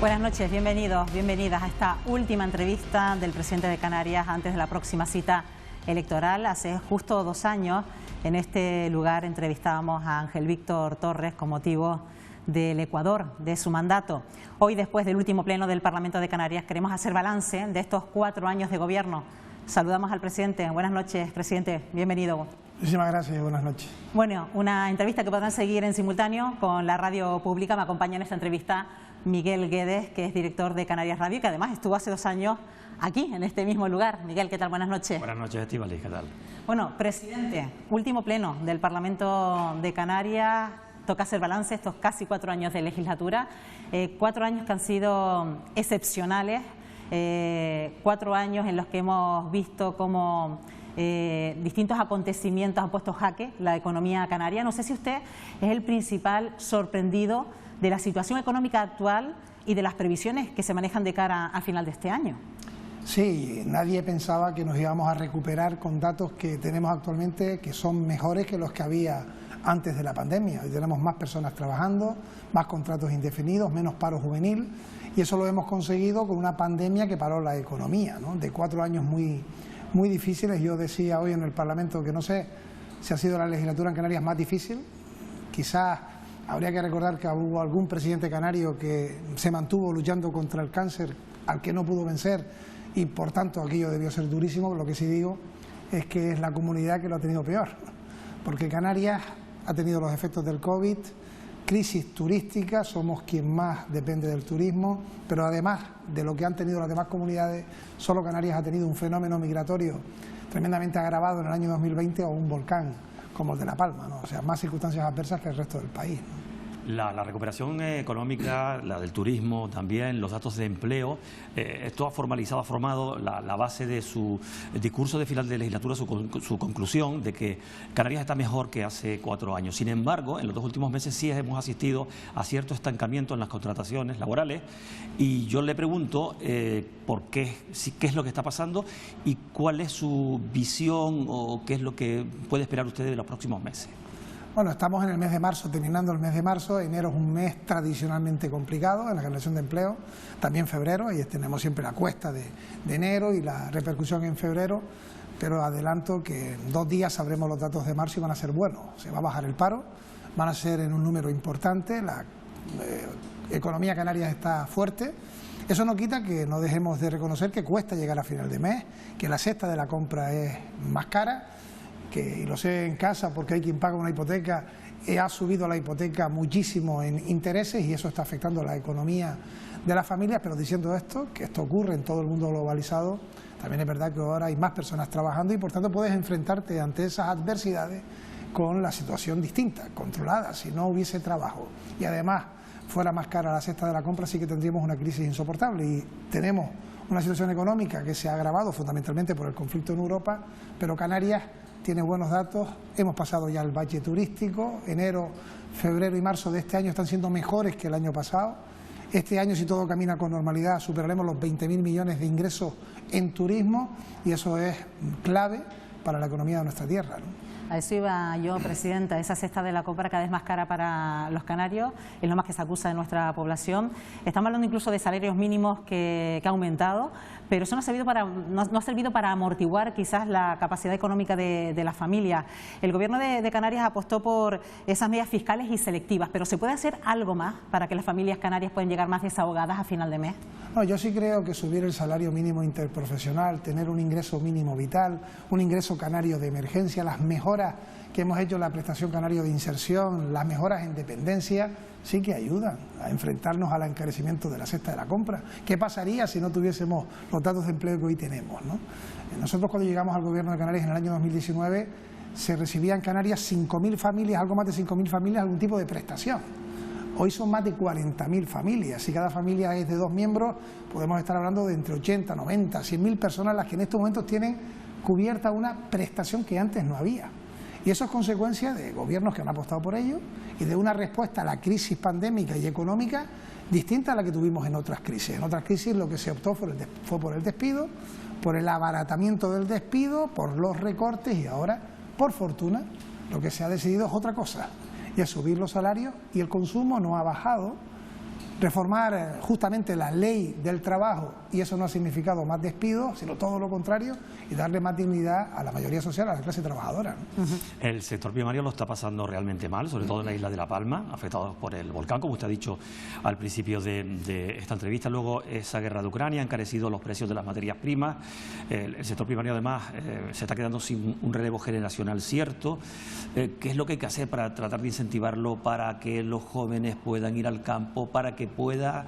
Buenas noches, bienvenidos, bienvenidas a esta última entrevista del presidente de Canarias antes de la próxima cita electoral. Hace justo 2 años en este lugar entrevistábamos a Ángel Víctor Torres con motivo del Ecuador, de su mandato. Hoy, después del último pleno del Parlamento de Canarias, queremos hacer balance de estos 4 años de gobierno. Saludamos al presidente. Buenas noches, presidente. Bienvenido. Muchísimas gracias y buenas noches. Bueno, una entrevista que podrán seguir en simultáneo con la radio pública. Me acompaña en esta entrevista Miguel Guedes, que es director de Canarias Radio y que además estuvo hace 2 años aquí, en este mismo lugar. Miguel, ¿qué tal? Buenas noches. Buenas noches, Estíbaliz, ¿qué tal? Bueno, presidente, último pleno del Parlamento de Canarias. Toca hacer balance estos casi 4 años de legislatura. 4 años que han sido excepcionales. 4 años en los que hemos visto cómo distintos acontecimientos han puesto jaque la economía canaria. No sé si usted es el principal sorprendido de la situación económica actual y de las previsiones que se manejan de cara al final de este año. Sí, nadie pensaba que nos íbamos a recuperar con datos que tenemos actualmente, que son mejores que los que había antes de la pandemia. Hoy tenemos más personas trabajando, más contratos indefinidos, menos paro juvenil, y eso lo hemos conseguido con una pandemia que paró la economía, ¿no? De 4 años muy difíciles. Yo decía hoy en el Parlamento que no sé si ha sido la legislatura en Canarias más difícil. Quizás habría que recordar que hubo algún presidente canario que se mantuvo luchando contra el cáncer al que no pudo vencer y por tanto aquello debió ser durísimo. Lo que sí digo es que es la comunidad que lo ha tenido peor, porque Canarias ha tenido los efectos del COVID, crisis turística, somos quien más depende del turismo, pero además de lo que han tenido las demás comunidades, solo Canarias ha tenido un fenómeno migratorio tremendamente agravado en el año 2020 o un volcán como el de La Palma, ¿no? O sea, más circunstancias adversas que el resto del país, ¿no? La recuperación económica, la del turismo también, los datos de empleo, esto ha formado la base de su discurso de final de legislatura, su conclusión de que Canarias está mejor que hace 4 años. Sin embargo, en los 2 últimos meses sí hemos asistido a cierto estancamiento en las contrataciones laborales y yo le pregunto por qué es lo que está pasando y cuál es su visión o qué es lo que puede esperar usted de los próximos meses. Bueno, estamos en el mes de marzo, terminando el mes de marzo. Enero es un mes tradicionalmente complicado en la generación de empleo, también febrero, y tenemos siempre la cuesta de enero y la repercusión en febrero, pero adelanto que en 2 días sabremos los datos de marzo y van a ser buenos. Se va a bajar el paro, van a ser en un número importante, la economía canaria está fuerte. Eso no quita que no dejemos de reconocer que cuesta llegar a final de mes, que la cesta de la compra es más cara, y lo sé en casa porque hay quien paga una hipoteca, ha subido la hipoteca muchísimo en intereses y eso está afectando la economía de las familias. Pero diciendo esto, que esto ocurre en todo el mundo globalizado, también es verdad que ahora hay más personas trabajando y por tanto puedes enfrentarte ante esas adversidades con la situación distinta, controlada. Si no hubiese trabajo y además fuera más cara la cesta de la compra, sí que tendríamos una crisis insoportable y tenemos una situación económica que se ha agravado fundamentalmente por el conflicto en Europa, pero Canarias tiene buenos datos. Hemos pasado ya el valle turístico. Enero, febrero y marzo de este año están siendo mejores que el año pasado. Este año, si todo camina con normalidad, superaremos los 20.000 millones de ingresos en turismo y eso es clave para la economía de nuestra tierra, ¿no? A eso iba yo, presidenta. Esa cesta de la compra cada vez más cara para los canarios, es lo más que se acusa de nuestra población. Estamos hablando incluso de salarios mínimos que ha aumentado, pero eso no ha servido para amortiguar quizás la capacidad económica de la familia. El Gobierno de Canarias apostó por esas medidas fiscales y selectivas, pero ¿se puede hacer algo más para que las familias canarias puedan llegar más desahogadas a final de mes? No, yo sí creo que subir el salario mínimo interprofesional, tener un ingreso mínimo vital, un ingreso canario de emergencia, las mejoras que hemos hecho en la prestación canario de inserción, las mejoras en dependencia, sí que ayudan a enfrentarnos al encarecimiento de la cesta de la compra. ¿Qué pasaría si no tuviésemos los datos de empleo que hoy tenemos, ¿no? Nosotros cuando llegamos al Gobierno de Canarias en el año 2019 se recibían en Canarias 5.000 familias, algo más de 5.000 familias, algún tipo de prestación. Hoy son más de 40.000 familias. Si cada familia es de 2 miembros, podemos estar hablando de entre 80, 90, 100.000 personas las que en estos momentos tienen cubierta una prestación que antes no había. Y eso es consecuencia de gobiernos que han apostado por ello y de una respuesta a la crisis pandémica y económica distinta a la que tuvimos en otras crisis. En otras crisis lo que se optó fue por el despido, por el abaratamiento del despido, por los recortes y ahora, por fortuna, lo que se ha decidido es otra cosa y es subir los salarios y el consumo no ha bajado reformar justamente la ley del trabajo, y eso no ha significado más despidos, sino todo lo contrario, y darle más dignidad a la mayoría social, a la clase trabajadora, ¿no? El sector primario lo está pasando realmente mal, sobre todo en la isla de La Palma, afectados por el volcán, como usted ha dicho al principio de esta entrevista. Luego, esa guerra de Ucrania ha encarecido los precios de las materias primas. El sector primario, además, se está quedando sin un relevo generacional cierto. ¿Qué es lo que hay que hacer para tratar de incentivarlo, para que los jóvenes puedan ir al campo, para que pueda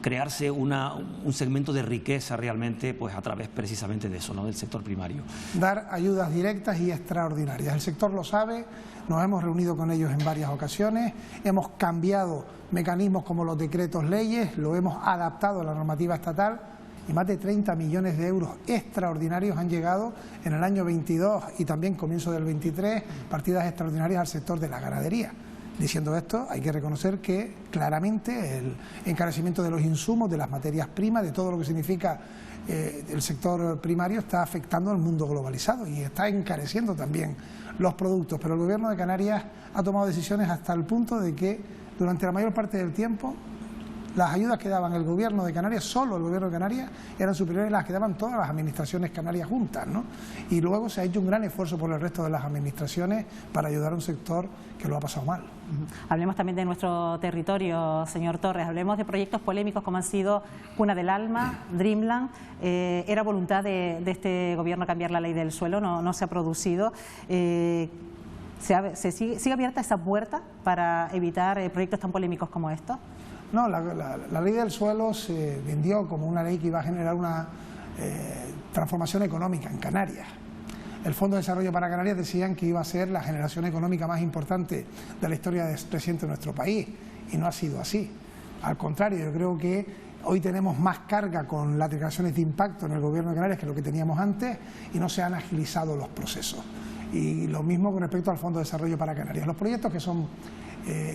crearse un segmento de riqueza realmente, pues a través precisamente de eso, ¿no?, del sector primario? Dar ayudas directas y extraordinarias. El sector lo sabe, nos hemos reunido con ellos en varias ocasiones, hemos cambiado mecanismos como los decretos leyes, lo hemos adaptado a la normativa estatal, y más de 30 millones de euros extraordinarios han llegado en el año 22 y también comienzo del 23, partidas extraordinarias al sector de la ganadería. Diciendo esto, hay que reconocer que claramente el encarecimiento de los insumos, de las materias primas, de todo lo que significa el sector primario, está afectando al mundo globalizado y está encareciendo también los productos. Pero el Gobierno de Canarias ha tomado decisiones hasta el punto de que durante la mayor parte del tiempo las ayudas que daban el Gobierno de Canarias, solo el Gobierno de Canarias, eran superiores a las que daban todas las administraciones canarias juntas, ¿no? Y luego se ha hecho un gran esfuerzo por el resto de las administraciones para ayudar a un sector que lo ha pasado mal. Hablemos también de nuestro territorio, señor Torres. Hablemos de proyectos polémicos como han sido Cuna del Alma, Dreamland. Era voluntad de este Gobierno cambiar la ley del suelo, no se ha producido. ¿Sigue abierta esa puerta para evitar proyectos tan polémicos como estos? No, la ley del suelo se vendió como una ley que iba a generar una transformación económica en Canarias. El Fondo de Desarrollo para Canarias decían que iba a ser la generación económica más importante de la historia reciente de nuestro país, y no ha sido así. Al contrario, yo creo que hoy tenemos más carga con las declaraciones de impacto en el Gobierno de Canarias que lo que teníamos antes, y no se han agilizado los procesos. Y lo mismo con respecto al Fondo de Desarrollo para Canarias. Los proyectos que son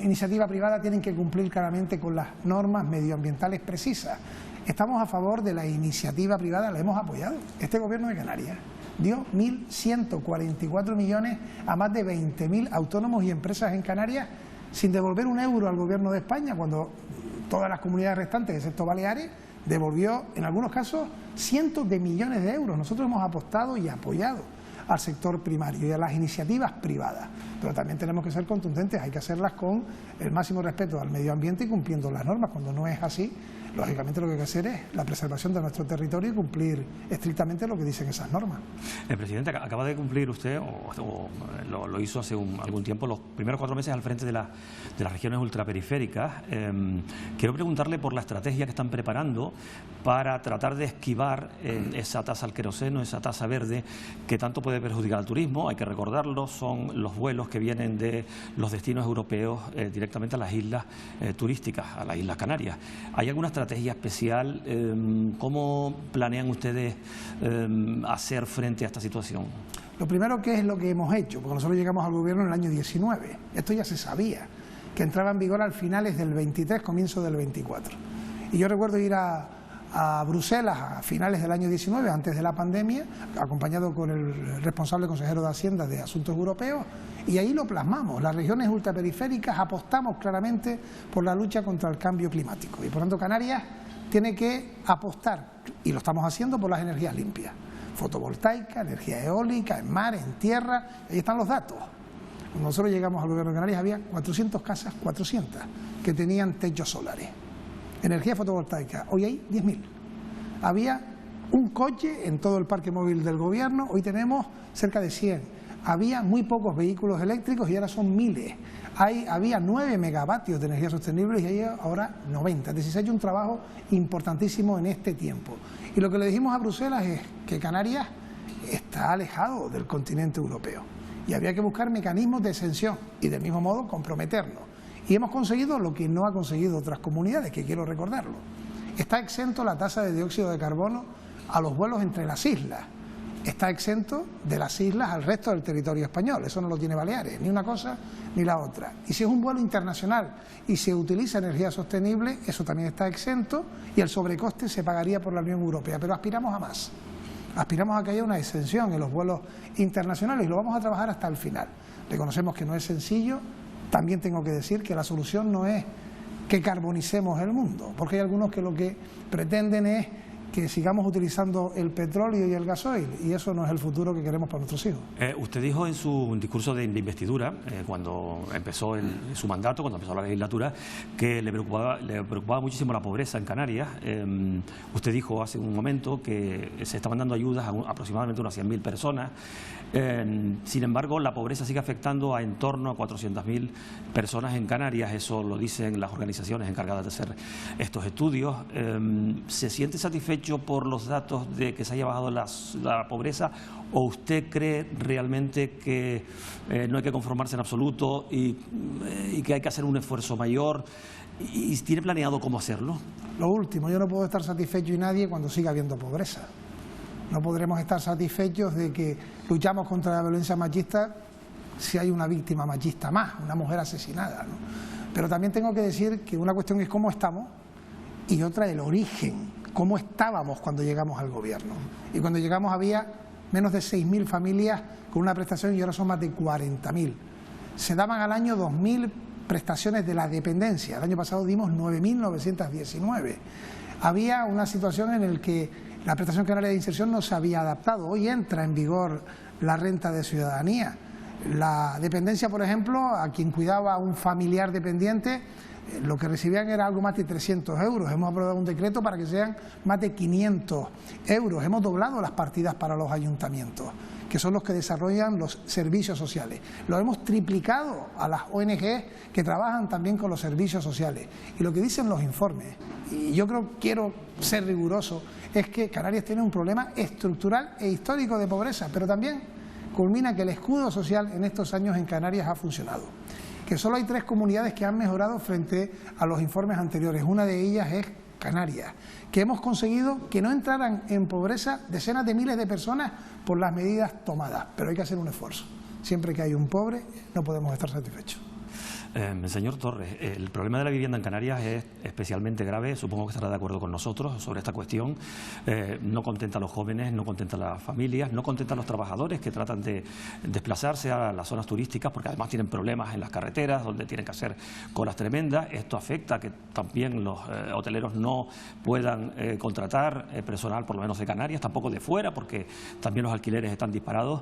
iniciativa privada tienen que cumplir claramente con las normas medioambientales precisas. Estamos a favor de la iniciativa privada, la hemos apoyado. Este Gobierno de Canarias dio 1.144 millones a más de 20.000 autónomos y empresas en Canarias sin devolver un euro al Gobierno de España, cuando todas las comunidades restantes, excepto Baleares, devolvió en algunos casos cientos de millones de euros. Nosotros hemos apostado y apoyado al sector primario y a las iniciativas privadas, pero también tenemos que ser contundentes, hay que hacerlas con el máximo respeto al medio ambiente y cumpliendo las normas. Cuando no es así, lógicamente lo que hay que hacer es la preservación de nuestro territorio y cumplir estrictamente lo que dicen esas normas. El presidente acaba de cumplir usted, o lo hizo hace algún tiempo, los primeros 4 meses al frente de las regiones ultraperiféricas. Quiero preguntarle por la estrategia que están preparando para tratar de esquivar esa tasa al queroseno, esa tasa verde que tanto puede perjudicar al turismo. Hay que recordarlo, son los vuelos que vienen de los destinos europeos directamente a las islas turísticas, a las Islas Canarias. ¿Hay alguna estrategia especial? ¿Cómo planean ustedes hacer frente a esta situación? Lo primero, ¿qué es lo que hemos hecho? Porque nosotros llegamos al Gobierno en el año 19. Esto ya se sabía, que entraba en vigor al finales del 23, comienzo del 24. Y yo recuerdo ir a Bruselas a finales del año 19, antes de la pandemia, acompañado con el responsable consejero de Hacienda de Asuntos Europeos, y ahí lo plasmamos. Las regiones ultraperiféricas apostamos claramente por la lucha contra el cambio climático, y por tanto Canarias tiene que apostar, y lo estamos haciendo, por las energías limpias, fotovoltaica, energía eólica, en mar, en tierra. Ahí están los datos. Cuando nosotros llegamos al Gobierno de Canarias había 400 casas, 400, que tenían techos solares. Energía fotovoltaica, hoy hay 10.000. Había un coche en todo el parque móvil del Gobierno, hoy tenemos cerca de 100. Había muy pocos vehículos eléctricos y ahora son miles. Había 9 megavatios de energía sostenible y hay ahora 90. Es decir, se ha hecho un trabajo importantísimo en este tiempo. Y lo que le dijimos a Bruselas es que Canarias está alejado del continente europeo y había que buscar mecanismos de exención y del mismo modo comprometernos. Y hemos conseguido lo que no ha conseguido otras comunidades, que quiero recordarlo. Está exento la tasa de dióxido de carbono a los vuelos entre las islas. Está exento de las islas al resto del territorio español. Eso no lo tiene Baleares, ni una cosa ni la otra. Y si es un vuelo internacional y se utiliza energía sostenible, eso también está exento y el sobrecoste se pagaría por la Unión Europea. Pero aspiramos a más. Aspiramos a que haya una exención en los vuelos internacionales y lo vamos a trabajar hasta el final. Reconocemos que no es sencillo. También tengo que decir que la solución no es que carbonicemos el mundo, porque hay algunos que lo que pretenden es que sigamos utilizando el petróleo y el gasoil, y eso no es el futuro que queremos para nuestros hijos. Usted dijo en su discurso de investidura, cuando empezó su mandato, cuando empezó la legislatura, que le preocupaba muchísimo la pobreza en Canarias. Usted dijo hace un momento que se estaban dando ayudas a aproximadamente unas 100.000 personas. Sin embargo, la pobreza sigue afectando a en torno a 400.000 personas en Canarias. Eso lo dicen las organizaciones encargadas de hacer estos estudios. ¿Se siente satisfecho por los datos de que se haya bajado la pobreza, o usted cree realmente que no hay que conformarse en absoluto y que hay que hacer un esfuerzo mayor? ¿Y tiene planeado cómo hacerlo? Lo último, yo no puedo estar satisfecho y nadie cuando siga habiendo pobreza. No podremos estar satisfechos de que luchamos contra la violencia machista si hay una víctima machista más, una mujer asesinada, ¿no? Pero también tengo que decir que una cuestión es cómo estamos y otra el origen, cómo estábamos cuando llegamos al gobierno. Y cuando llegamos había menos de 6.000 familias con una prestación y ahora son más de 40.000. Se daban al año 2.000 prestaciones de la dependencia. El año pasado dimos 9.919. Había una situación en la que la prestación canaria de inserción no se había adaptado. Hoy entra en vigor la renta de ciudadanía. La dependencia, por ejemplo, a quien cuidaba a un familiar dependiente, lo que recibían era algo más de 300 euros. Hemos aprobado un decreto para que sean más de 500 euros. Hemos doblado las partidas para los ayuntamientos, que son los que desarrollan los servicios sociales. Lo hemos triplicado a las ONG que trabajan también con los servicios sociales. Y lo que dicen los informes, y yo quiero ser riguroso, es que Canarias tiene un problema estructural e histórico de pobreza, pero también culmina que el escudo social en estos años en Canarias ha funcionado. Que solo hay 3 comunidades que han mejorado frente a los informes anteriores. Una de ellas es Canarias, que hemos conseguido que no entraran en pobreza decenas de miles de personas por las medidas tomadas, pero hay que hacer un esfuerzo. Siempre que hay un pobre no podemos estar satisfechos. Señor Torres, el problema de la vivienda en Canarias es especialmente grave, supongo que estará de acuerdo con nosotros sobre esta cuestión. No contenta a los jóvenes, no contenta a las familias, no contenta a los trabajadores que tratan de desplazarse a las zonas turísticas, porque además tienen problemas en las carreteras donde tienen que hacer colas tremendas. Esto afecta a que también los hoteleros no puedan contratar personal, por lo menos de Canarias, tampoco de fuera, porque también los alquileres están disparados.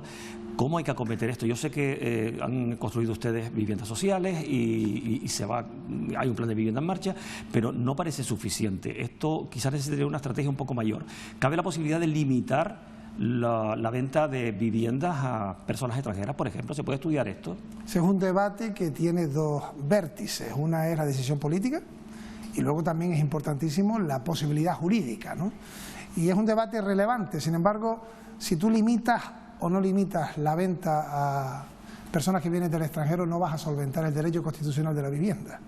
¿Cómo hay que acometer esto? Yo sé que han construido ustedes viviendas sociales y hay un plan de vivienda en marcha, pero no parece suficiente. Esto quizás necesitaría una estrategia un poco mayor. ¿Cabe la posibilidad de limitar la venta de viviendas a personas extranjeras, por ejemplo? ¿Se puede estudiar esto? Ese es un debate que tiene 2 vértices. Una es la decisión política y luego también es importantísimo la posibilidad jurídica, ¿no? Y es un debate relevante. Sin embargo, si tú limitas o no limitas la venta a personas que vienen del extranjero, no vas a solventar el derecho constitucional de la vivienda,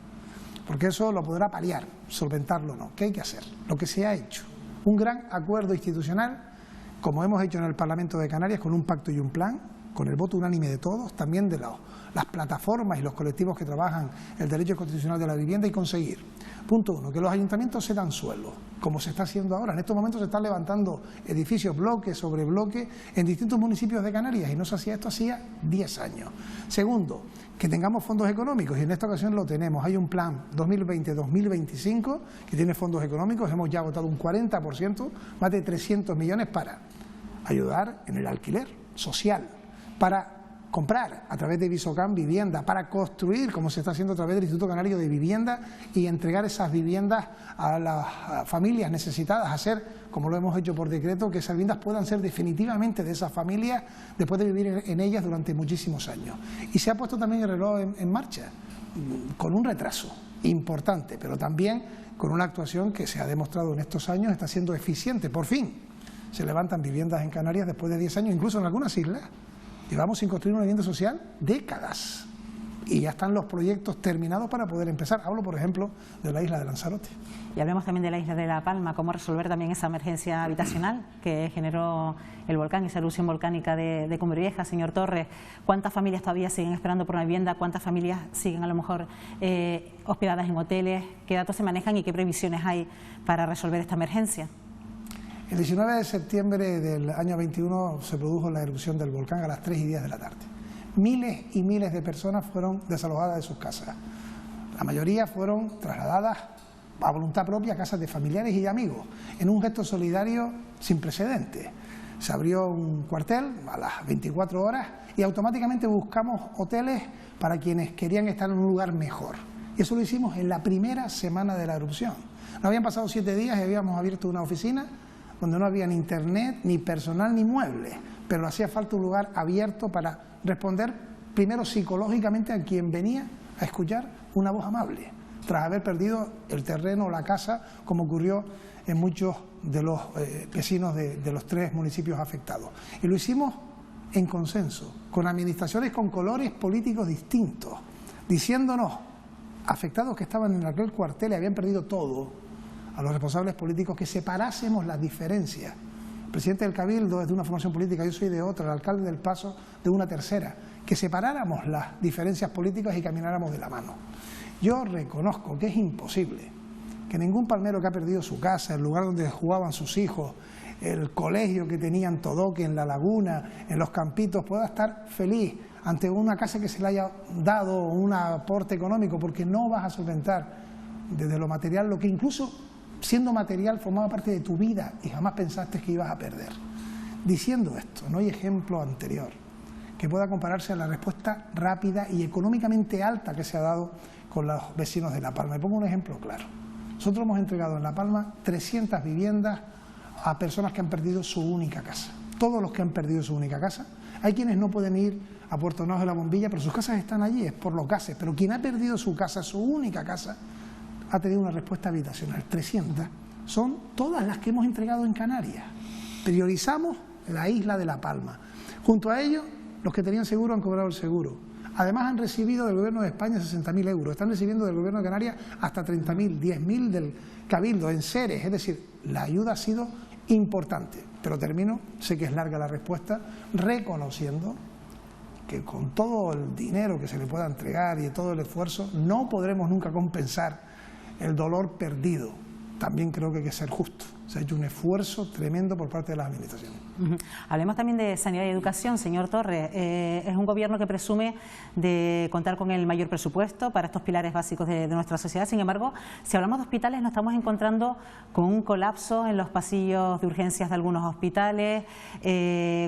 porque eso lo podrá paliar, solventarlo no. ¿Qué hay que hacer? Lo que se ha hecho, un gran acuerdo institucional, como hemos hecho en el Parlamento de Canarias, con un pacto y un plan, con el voto unánime de todos, también de las plataformas y los colectivos que trabajan el derecho constitucional de la vivienda, y conseguir, punto 1, que los ayuntamientos cedan suelo, como se está haciendo ahora. En estos momentos se están levantando edificios bloque sobre bloque en distintos municipios de Canarias, y no se hacía esto hacía 10 años. Segundo, que tengamos fondos económicos, y en esta ocasión lo tenemos. Hay un plan 2020-2025 que tiene fondos económicos. Hemos ya votado un 40%, más de 300 millones para ayudar en el alquiler social, para comprar a través de Visocam vivienda, para construir, como se está haciendo a través del Instituto Canario de Vivienda, y entregar esas viviendas a las familias necesitadas, hacer, como lo hemos hecho por decreto, que esas viviendas puedan ser definitivamente de esas familias después de vivir en ellas durante muchísimos años. Y se ha puesto también el reloj en marcha, con un retraso importante, pero también con una actuación que se ha demostrado en estos años está siendo eficiente. Por fin se levantan viviendas en Canarias después de 10 años, incluso en algunas islas. Llevamos sin construir una vivienda social décadas y ya están los proyectos terminados para poder empezar. Hablo, por ejemplo, de la isla de Lanzarote. Y hablemos también de la isla de La Palma, cómo resolver también esa emergencia habitacional que generó el volcán, esa erupción volcánica de Cumbiervieja. Señor Torres, ¿cuántas familias todavía siguen esperando por una vivienda? ¿Cuántas familias siguen a lo mejor hospedadas en hoteles? ¿Qué datos se manejan y qué previsiones hay para resolver esta emergencia? El 19 de septiembre del año 21 se produjo la erupción del volcán a las 3:10 de la tarde. Miles y miles de personas fueron desalojadas de sus casas. La mayoría fueron trasladadas a voluntad propia a casas de familiares y de amigos, en un gesto solidario sin precedentes. Se abrió un cuartel a las 24 horas y automáticamente buscamos hoteles para quienes querían estar en un lugar mejor. Y eso lo hicimos en la primera semana de la erupción. No habían pasado 7 días y habíamos abierto una oficina donde no había ni internet, ni personal, ni muebles, pero hacía falta un lugar abierto para responder primero psicológicamente a quien venía a escuchar una voz amable, tras haber perdido el terreno o la casa, como ocurrió en muchos de los vecinos de los 3 municipios afectados. Y lo hicimos en consenso, con administraciones con colores políticos distintos, diciéndonos, afectados que estaban en aquel cuartel y habían perdido todo, a los responsables políticos, que separásemos las diferencias. El presidente del Cabildo es de una formación política, yo soy de otra, el alcalde del Paso de una tercera, que separáramos las diferencias políticas y camináramos de la mano. Yo reconozco que es imposible que ningún palmero que ha perdido su casa, el lugar donde jugaban sus hijos, el colegio que tenía en Todoque, en La Laguna, en los Campitos, pueda estar feliz ante una casa que se le haya dado un aporte económico, porque no vas a solventar desde lo material lo que incluso siendo material formaba parte de tu vida y jamás pensaste que ibas a perder. Diciendo esto, no hay ejemplo anterior que pueda compararse a la respuesta rápida y económicamente alta que se ha dado con los vecinos de La Palma. Y pongo un ejemplo claro. Nosotros hemos entregado en La Palma 300 viviendas a personas que han perdido su única casa. Todos los que han perdido su única casa. Hay quienes no pueden ir a Puerto Naos de la Bombilla, pero sus casas están allí, es por los gases. Pero quien ha perdido su casa, su única casa, ha tenido una respuesta habitacional. 300 son todas las que hemos entregado en Canarias. Priorizamos la isla de La Palma. Junto a ellos, los que tenían seguro han cobrado el seguro. Además han recibido del Gobierno de España 60.000 euros. Están recibiendo del Gobierno de Canarias hasta 30.000, 10.000 del Cabildo, en seres. Es decir, la ayuda ha sido importante. Pero termino, sé que es larga la respuesta, reconociendo que con todo el dinero que se le pueda entregar y todo el esfuerzo, no podremos nunca compensar el dolor perdido. También creo que hay que ser justo. Se ha hecho un esfuerzo tremendo por parte de las administraciones. Hablemos también de sanidad y educación, señor Torres. Es un gobierno que presume de contar con el mayor presupuesto para estos pilares básicos de nuestra sociedad. Sin embargo, si hablamos de hospitales, nos estamos encontrando con un colapso en los pasillos de urgencias de algunos hospitales,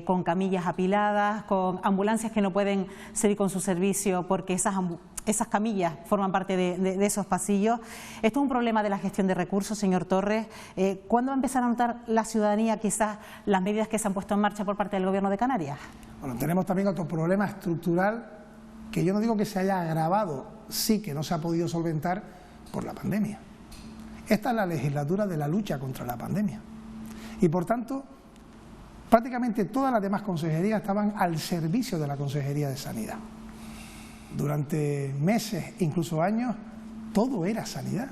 con camillas apiladas, con ambulancias que no pueden seguir con su servicio porque esas camillas forman parte de esos pasillos. Esto es un problema de la gestión de recursos, señor Torres. ¿Cuándo va a empezar a notar la ciudadanía quizás las medidas que se han puesto en marcha por parte del Gobierno de Canarias? Bueno, tenemos también otro problema estructural que yo no digo que se haya agravado, sí que no se ha podido solventar por la pandemia. Esta es la legislatura de la lucha contra la pandemia. Y por tanto, prácticamente todas las demás consejerías estaban al servicio de la Consejería de Sanidad. Durante meses, incluso años, todo era sanidad.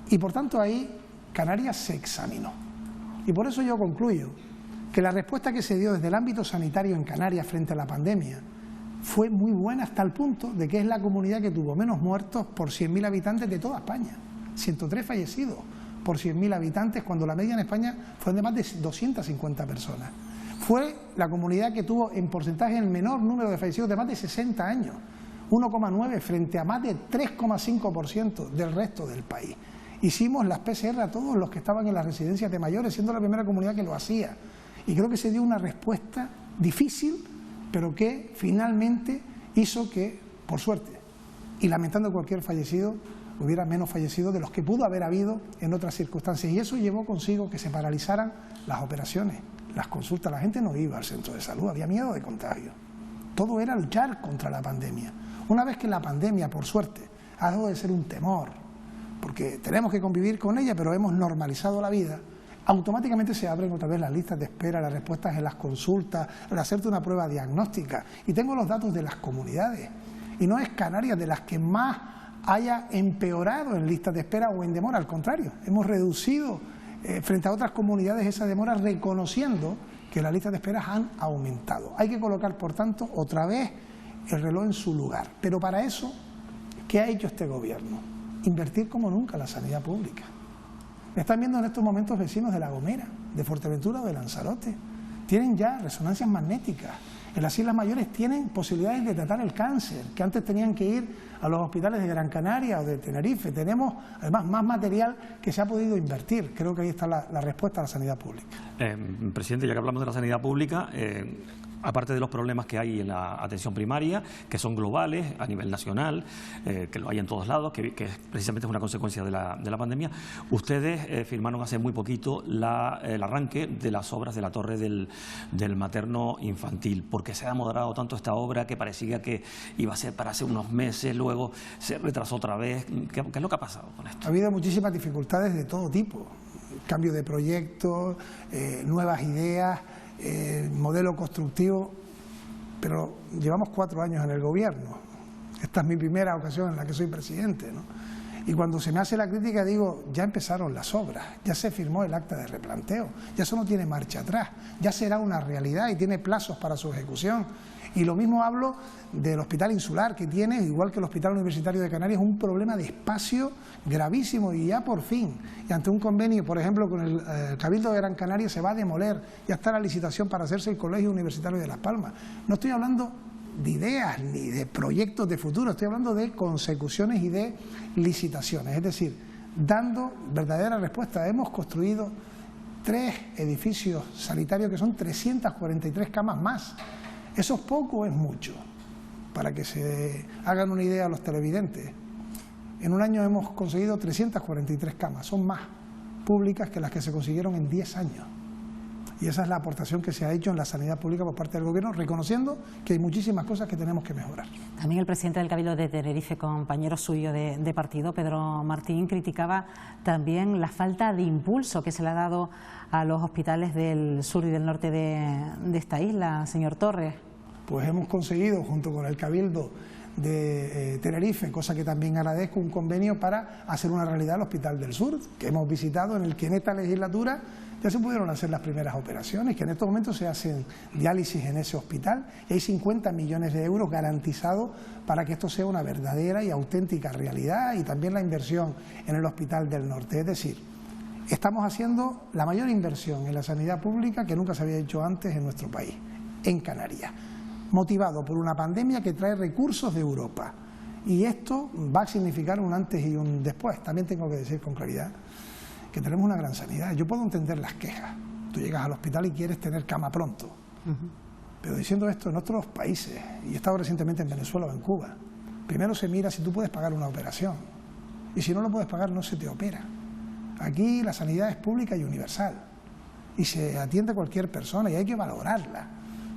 Y por tanto ahí Canarias se examinó. Y por eso yo concluyo que la respuesta que se dio desde el ámbito sanitario en Canarias frente a la pandemia fue muy buena, hasta el punto de que es la comunidad que tuvo menos muertos por 100.000 habitantes de toda España. 103 fallecidos por 100.000 habitantes, cuando la media en España fue de más de 250 personas. Fue la comunidad que tuvo en porcentaje el menor número de fallecidos de más de 60 años. 1,9 frente a más de 3,5% del resto del país. Hicimos las PCR a todos los que estaban en las residencias de mayores, siendo la primera comunidad que lo hacía. Y creo que se dio una respuesta difícil, pero que finalmente hizo que, por suerte, y lamentando cualquier fallecido, hubiera menos fallecidos de los que pudo haber habido en otras circunstancias. Y eso llevó consigo que se paralizaran las operaciones, las consultas. La gente no iba al centro de salud, había miedo de contagio. Todo era luchar contra la pandemia. Una vez que la pandemia, por suerte, ha dejado de ser un temor, porque tenemos que convivir con ella, pero hemos normalizado la vida, automáticamente se abren otra vez las listas de espera, las respuestas en las consultas, al hacerte una prueba diagnóstica. Y tengo los datos de las comunidades. Y no es Canarias de las que más haya empeorado en listas de espera o en demora, al contrario, hemos reducido frente a otras comunidades esa demora, reconociendo que las listas de espera han aumentado. Hay que colocar, por tanto, otra vez el reloj en su lugar. Pero para eso, ¿qué ha hecho este gobierno? Invertir como nunca en la sanidad pública. Me están viendo en estos momentos vecinos de La Gomera, de Fuerteventura o de Lanzarote. Tienen ya resonancias magnéticas en las Islas Mayores tienen posibilidades de tratar el cáncer, que antes tenían que ir a los hospitales de Gran Canaria o de Tenerife. Tenemos además más material que se ha podido invertir. Creo que ahí está la respuesta a la sanidad pública. Presidente, ya que hablamos de la sanidad pública, aparte de los problemas que hay en la atención primaria, que son globales a nivel nacional, que lo hay en todos lados, que precisamente es una consecuencia de la pandemia, ustedes firmaron hace muy poquito el arranque de las obras de la torre del materno infantil, porque se ha demorado tanto esta obra que parecía que iba a ser para hace unos meses, luego se retrasó otra vez. ¿Qué es lo que ha pasado con esto? Ha habido muchísimas dificultades de todo tipo, cambio de proyectos, nuevas ideas, modelo constructivo, pero llevamos 4 años en el gobierno. Esta es mi primera ocasión en la que soy presidente, ¿no? Y cuando se me hace la crítica digo, ya empezaron las obras, ya se firmó el acta de replanteo, ya eso no tiene marcha atrás, ya será una realidad y tiene plazos para su ejecución. Y lo mismo hablo del Hospital Insular, que tiene, igual que el Hospital Universitario de Canarias, un problema de espacio gravísimo, y ya por fin, y ante un convenio, por ejemplo, con el Cabildo de Gran Canaria, se va a demoler, ya está la licitación para hacerse el Colegio Universitario de Las Palmas. No estoy hablando de ideas ni de proyectos de futuro, estoy hablando de consecuciones y de licitaciones, es decir, dando verdadera respuesta. Hemos construido 3 edificios sanitarios que son 343 camas más. ¿Eso es poco o es mucho? Para que se hagan una idea a los televidentes. En un año hemos conseguido 343 camas, son más públicas que las que se consiguieron en 10 años. Y esa es la aportación que se ha hecho en la sanidad pública por parte del gobierno, reconociendo que hay muchísimas cosas que tenemos que mejorar. También el presidente del Cabildo de Tenerife, compañero suyo de partido, Pedro Martín, criticaba también la falta de impulso que se le ha dado a los hospitales del sur y del norte de esta isla, señor Torres. Pues hemos conseguido, junto con el Cabildo de Tenerife, cosa que también agradezco, un convenio para hacer una realidad el Hospital del Sur, que hemos visitado, en el que en esta legislatura ya se pudieron hacer las primeras operaciones, que en estos momentos se hacen diálisis en ese hospital, y hay 50 millones de euros garantizados para que esto sea una verdadera y auténtica realidad, y también la inversión en el Hospital del Norte. Es decir, estamos haciendo la mayor inversión en la sanidad pública que nunca se había hecho antes en nuestro país, en Canarias, motivado por una pandemia que trae recursos de Europa. Y esto va a significar un antes y un después. También tengo que decir con claridad que tenemos una gran sanidad. Yo puedo entender las quejas. Tú llegas al hospital y quieres tener cama pronto. Pero diciendo esto, en otros países, y he estado recientemente en Venezuela o en Cuba, primero se mira si tú puedes pagar una operación. Y si no lo puedes pagar, no se te opera. Aquí la sanidad es pública y universal. Y se atiende a cualquier persona y hay que valorarla.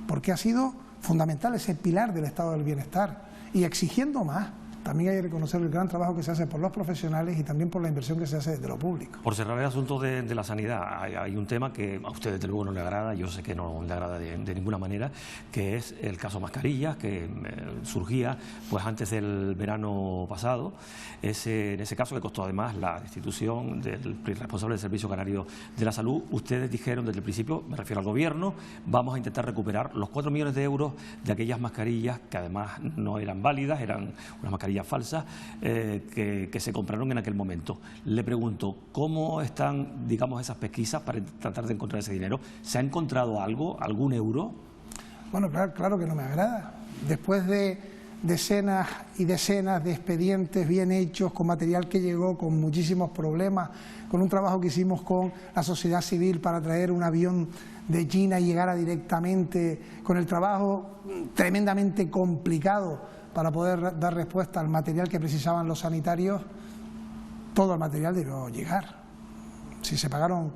Porque ha sido fundamental ese pilar del estado del bienestar. Y exigiendo más, también hay que reconocer el gran trabajo que se hace por los profesionales y también por la inversión que se hace desde lo público. Por cerrar el asunto de la sanidad, hay un tema que a usted desde luego no le agrada, yo sé que no le agrada de ninguna manera, que es el caso mascarillas, que surgía pues antes del verano pasado. En ese caso, que costó además la destitución del responsable del Servicio Canario de la Salud, ustedes dijeron desde el principio, me refiero al gobierno, vamos a intentar recuperar los 4 millones de euros de aquellas mascarillas que además no eran válidas, eran unas mascarillas falsas que se compraron en aquel momento. Le pregunto, ¿cómo están, digamos, esas pesquisas para tratar de encontrar ese dinero? ¿Se ha encontrado algo, algún euro? Bueno, claro que no me agrada. Después de decenas y decenas de expedientes bien hechos, con material que llegó, con muchísimos problemas, con un trabajo que hicimos con la sociedad civil para traer un avión de China y llegara directamente, con el trabajo tremendamente complicado para poder dar respuesta al material que precisaban los sanitarios, todo el material debió llegar. Si se pagaron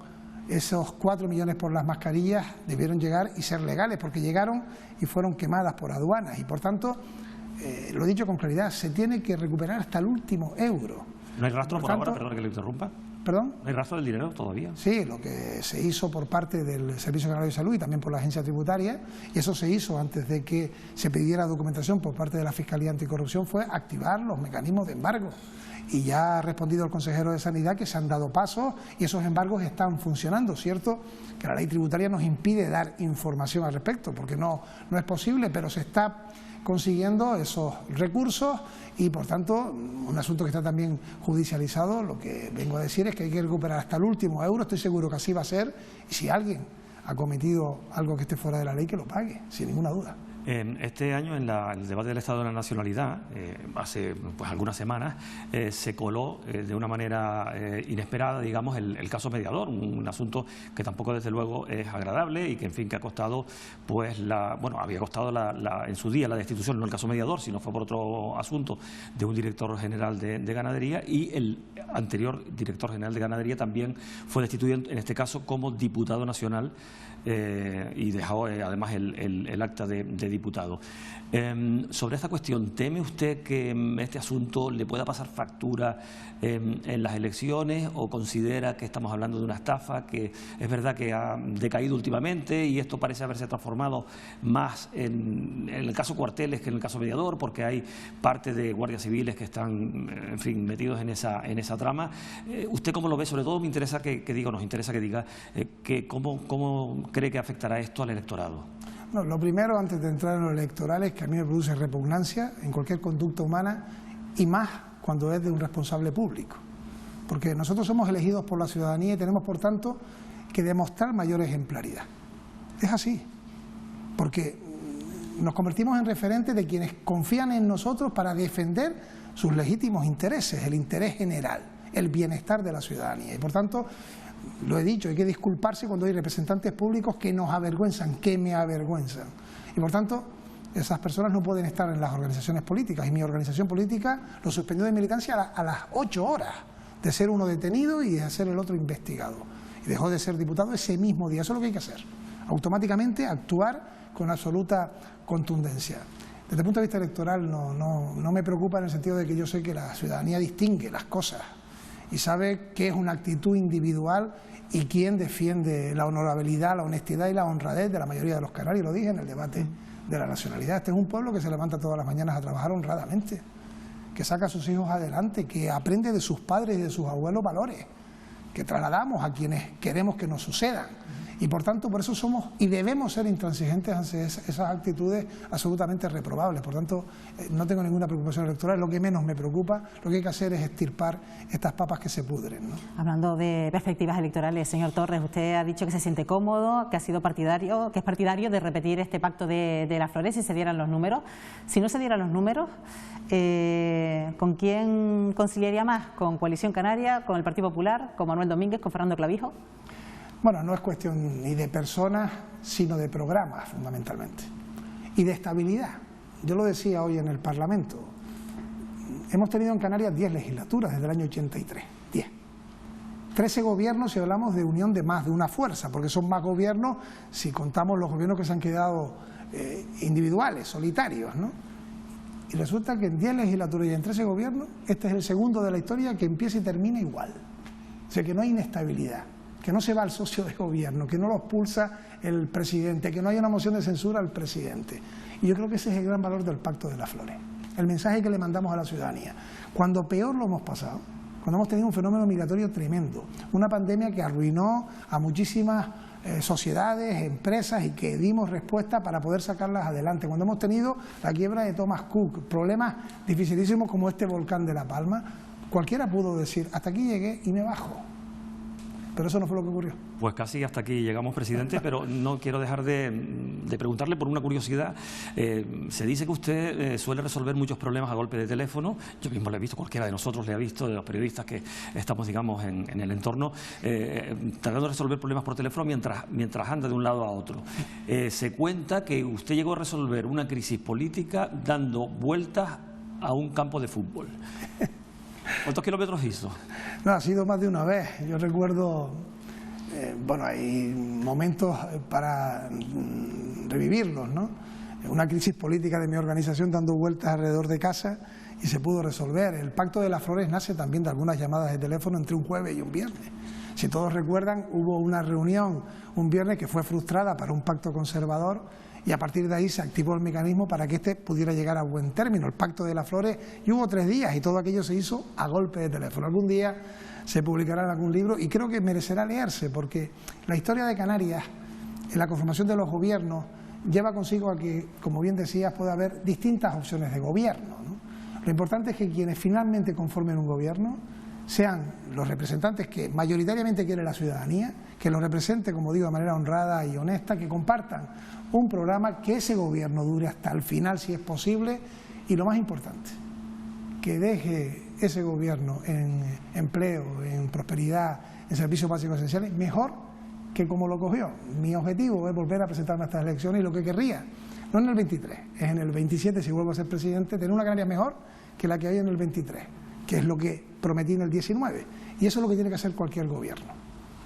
esos 4 millones por las mascarillas, debieron llegar y ser legales, porque llegaron y fueron quemadas por aduanas. Y por tanto, lo he dicho con claridad, se tiene que recuperar hasta el último euro. ¿No hay rastro por ahora? Perdón que le interrumpa. ¿Perdón? ¿No hay rastro del dinero todavía? Sí, lo que se hizo por parte del Servicio Canario de Salud y también por la Agencia Tributaria, y eso se hizo antes de que se pidiera documentación por parte de la Fiscalía Anticorrupción, fue activar los mecanismos de embargo. Y ya ha respondido el consejero de Sanidad que se han dado pasos y esos embargos están funcionando. Cierto que la ley tributaria nos impide dar información al respecto, porque no es posible, pero se está consiguiendo esos recursos y, por tanto, un asunto que está también judicializado. Lo que vengo a decir es que hay que recuperar hasta el último euro, estoy seguro que así va a ser, y si alguien ha cometido algo que esté fuera de la ley, que lo pague, sin ninguna duda. Este año, en el debate del Estado de la Nacionalidad, hace pues algunas semanas, se coló de una manera inesperada, digamos, el caso mediador, un asunto que tampoco desde luego es agradable y que, en fin, que ha costado, pues, había costado en su día la destitución, no el caso mediador, sino fue por otro asunto de un director general de ganadería, y el anterior director general de ganadería también fue destituido, en este caso como diputado nacional, y dejó además el acta de diputado. Sobre esta cuestión, ¿teme usted que este asunto le pueda pasar factura en las elecciones, o considera que estamos hablando de una estafa que es verdad que ha decaído últimamente y esto parece haberse transformado más en el caso Cuarteles que en el caso mediador, porque hay parte de guardias civiles que están, en fin, metidos en esa trama? ¿Usted cómo lo ve? Sobre todo nos interesa que diga cómo cree que afectará esto al electorado. No, lo primero, antes de entrar en lo electoral, es que a mí me produce repugnancia en cualquier conducta humana, y más cuando es de un responsable público. Porque nosotros somos elegidos por la ciudadanía y tenemos, por tanto, que demostrar mayor ejemplaridad. Es así. Porque nos convertimos en referentes de quienes confían en nosotros para defender sus legítimos intereses, el interés general, el bienestar de la ciudadanía. Y, por tanto, lo he dicho, hay que disculparse cuando hay representantes públicos que nos avergüenzan, que me avergüenzan. Y, por tanto, esas personas no pueden estar en las organizaciones políticas. Y mi organización política lo suspendió de militancia a las 8 horas de ser uno detenido y de ser el otro investigado. Y dejó de ser diputado ese mismo día. Eso es lo que hay que hacer. Automáticamente actuar con absoluta contundencia. Desde el punto de vista electoral no me preocupa, en el sentido de que yo sé que la ciudadanía distingue las cosas y sabe qué es una actitud individual y quién defiende la honorabilidad, la honestidad y la honradez de la mayoría de los canarios. Lo dije en el debate de la nacionalidad. Este es un pueblo que se levanta todas las mañanas a trabajar honradamente, que saca a sus hijos adelante, que aprende de sus padres y de sus abuelos valores, que trasladamos a quienes queremos que nos sucedan. Y, por tanto, por eso somos y debemos ser intransigentes ante esas actitudes absolutamente reprobables. Por tanto, no tengo ninguna preocupación electoral. Lo que menos me preocupa, lo que hay que hacer es extirpar estas papas que se pudren, ¿no? Hablando de perspectivas electorales, señor Torres, usted ha dicho que se siente cómodo, que ha sido partidario, que es partidario de repetir este pacto de las Flores si se dieran los números. Si no se dieran los números, ¿con quién conciliaría más? ¿Con Coalición Canaria, con el Partido Popular, con Manuel Domínguez, con Fernando Clavijo? Bueno, no es cuestión ni de personas, sino de programas, fundamentalmente, y de estabilidad. Yo lo decía hoy en el Parlamento, hemos tenido en Canarias 10 legislaturas desde el año 83, 10. 13 gobiernos si hablamos de unión de más de una fuerza, porque son más gobiernos si contamos los gobiernos que se han quedado individuales, solitarios, ¿no? Y resulta que en 10 legislaturas y en 13 gobiernos, este es el segundo de la historia que empieza y termina igual. O sea que no hay inestabilidad, que no se va al socio de gobierno, que no lo expulsa el presidente, que no hay una moción de censura al presidente. Y yo creo que ese es el gran valor del Pacto de las Flores, el mensaje que le mandamos a la ciudadanía. Cuando peor lo hemos pasado, cuando hemos tenido un fenómeno migratorio tremendo, una pandemia que arruinó a muchísimas sociedades, empresas, y que dimos respuesta para poder sacarlas adelante, cuando hemos tenido la quiebra de Thomas Cook, problemas dificilísimos como este volcán de La Palma, cualquiera pudo decir, hasta aquí llegué y me bajo. Pero eso no fue lo que ocurrió. Pues casi hasta aquí llegamos, presidente, pero no quiero dejar de preguntarle por una curiosidad. Se dice que usted suele resolver muchos problemas a golpe de teléfono. Yo mismo le he visto, cualquiera de nosotros le ha visto, de los periodistas que estamos, digamos, en el entorno, tratando de resolver problemas por teléfono mientras anda de un lado a otro. Se cuenta que usted llegó a resolver una crisis política dando vueltas a un campo de fútbol. ¿Cuántos kilómetros hizo? No, ha sido más de una vez. Yo recuerdo, bueno, hay momentos para revivirlos, ¿no? Una crisis política de mi organización dando vueltas alrededor de casa y se pudo resolver. El Pacto de las Flores nace también de algunas llamadas de teléfono entre un jueves y un viernes. Si todos recuerdan, hubo una reunión un viernes que fue frustrada para un pacto conservador, y a partir de ahí se activó el mecanismo para que este pudiera llegar a buen término, el Pacto de las Flores, y hubo 3 días y todo aquello se hizo a golpe de teléfono. Algún día se publicará en algún libro y creo que merecerá leerse, porque la historia de Canarias, en la conformación de los gobiernos, lleva consigo a que, como bien decías, puede haber distintas opciones de gobierno, ¿no? Lo importante es que quienes finalmente conformen un gobierno sean los representantes que mayoritariamente quiere la ciudadanía, que lo represente, como digo, de manera honrada y honesta, que compartan un programa, que ese gobierno dure hasta el final si es posible, y lo más importante, que deje ese gobierno en empleo, en prosperidad, en servicios básicos esenciales, mejor que como lo cogió. Mi objetivo es volver a presentarme a estas elecciones y lo que querría, no en el 23, es en el 27, si vuelvo a ser presidente, tener una Canarias mejor que la que hay en el 23, que es lo que prometí en el 19. Y eso es lo que tiene que hacer cualquier gobierno,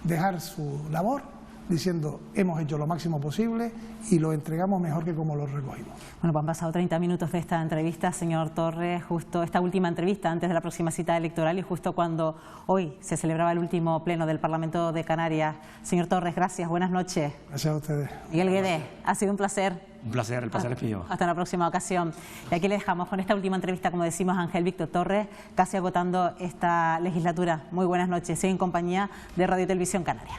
dejar su labor diciendo hemos hecho lo máximo posible y lo entregamos mejor que como lo recogimos. Bueno, pues han pasado 30 minutos de esta entrevista, señor Torres, justo esta última entrevista antes de la próxima cita electoral y justo cuando hoy se celebraba el último pleno del Parlamento de Canarias. Señor Torres, gracias, buenas noches. Gracias a ustedes. Miguel Guedé, ha sido un placer. Un placer, el placer es mío. Hasta la próxima ocasión. Y aquí le dejamos con esta última entrevista, como decimos, a Ángel Víctor Torres, casi agotando esta legislatura. Muy buenas noches. Sigue en compañía de Radio y Televisión Canaria.